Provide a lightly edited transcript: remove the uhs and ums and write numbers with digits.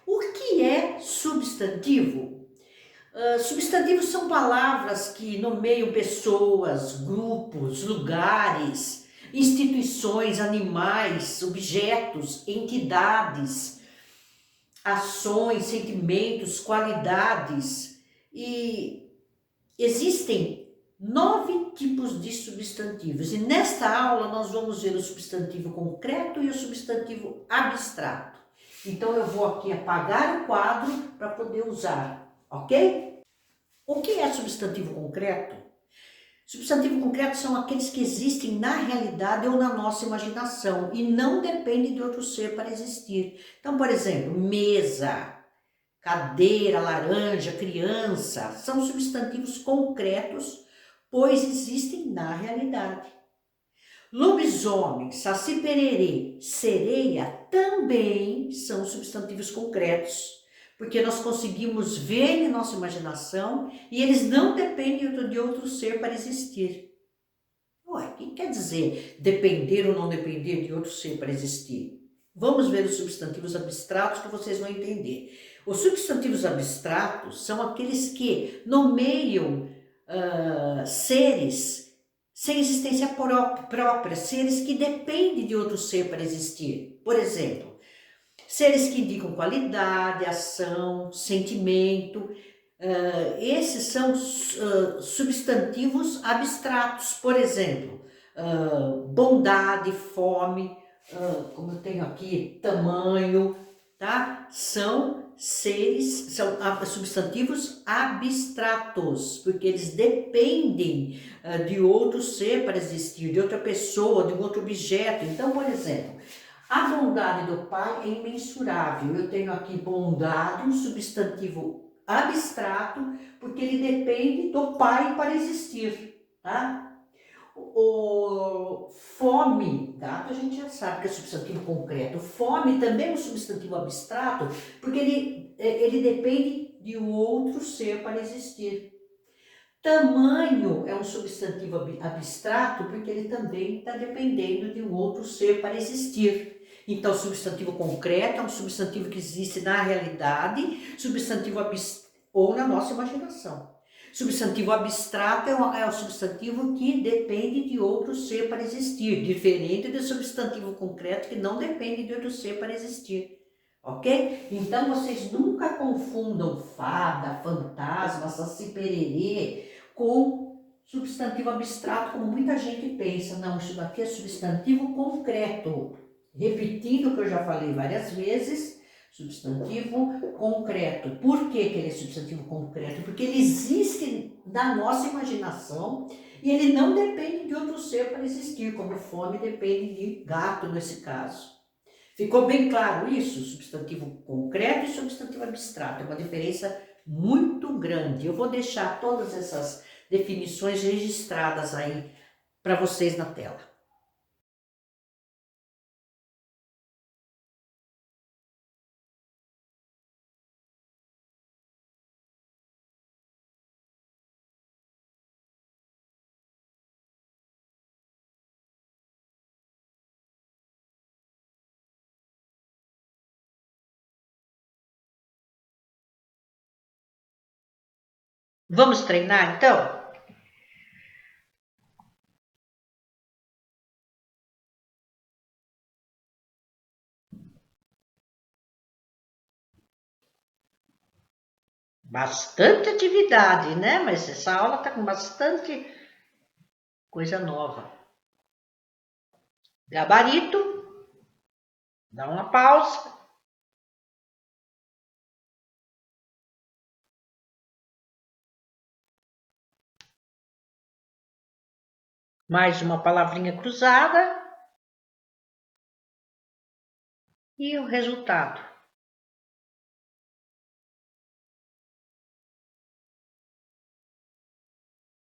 O que é substantivo? Substantivos são palavras que nomeiam pessoas, grupos, lugares, instituições, animais, objetos, entidades, ações, sentimentos, qualidades. E existem 9 tipos de substantivos. E nesta aula nós vamos ver o substantivo concreto e o substantivo abstrato. Então eu vou aqui apagar o quadro para poder usar, ok? O que é substantivo concreto? Substantivo concreto são aqueles que existem na realidade ou na nossa imaginação e não dependem de outro ser para existir. Então, por exemplo, mesa, cadeira, laranja, criança, são substantivos concretos, pois existem na realidade. Lobisomem, saci pererê, sereia também são substantivos concretos, porque nós conseguimos ver em nossa imaginação e eles não dependem de outro ser para existir. Ué, o que quer dizer depender ou não depender de outro ser para existir? Vamos ver os substantivos abstratos que vocês vão entender. Os substantivos abstratos são aqueles que nomeiam seres sem existência própria, seres que dependem de outro ser para existir. Por exemplo, seres que indicam qualidade, ação, sentimento. Esses são substantivos abstratos. Por exemplo, bondade, fome, como eu tenho aqui, tamanho, tá? São substantivos abstratos, porque eles dependem de outro ser para existir, de outra pessoa, de um outro objeto. Então, por exemplo, a bondade do Pai é imensurável. Eu tenho aqui bondade, um substantivo abstrato, porque ele depende do Pai para existir, tá? O fome, gato, a gente já sabe que é substantivo concreto. Fome também é um substantivo abstrato, porque ele depende de outro ser para existir. Tamanho é um substantivo abstrato, porque ele também está dependendo de um outro ser para existir. Então, substantivo concreto é um substantivo que existe na realidade, substantivo ou na nossa imaginação. Substantivo abstrato é um substantivo que depende de outro ser para existir, diferente do substantivo concreto que não depende de outro ser para existir. Ok? Então, vocês nunca confundam fada, fantasma, saci pererê com substantivo abstrato, como muita gente pensa. Não, isso daqui é substantivo concreto. Repetindo o que eu já falei várias vezes, substantivo concreto. Por que ele é substantivo concreto? Porque ele existe na nossa imaginação e ele não depende de outro ser para existir, como fome depende de gato nesse caso. Ficou bem claro isso? Substantivo concreto e substantivo abstrato. É uma diferença muito grande. Eu vou deixar todas essas definições registradas aí para vocês na tela. Vamos treinar então? Bastante atividade, né? Mas essa aula está com bastante coisa nova. Gabarito, dá uma pausa. Mais uma palavrinha cruzada. E o resultado.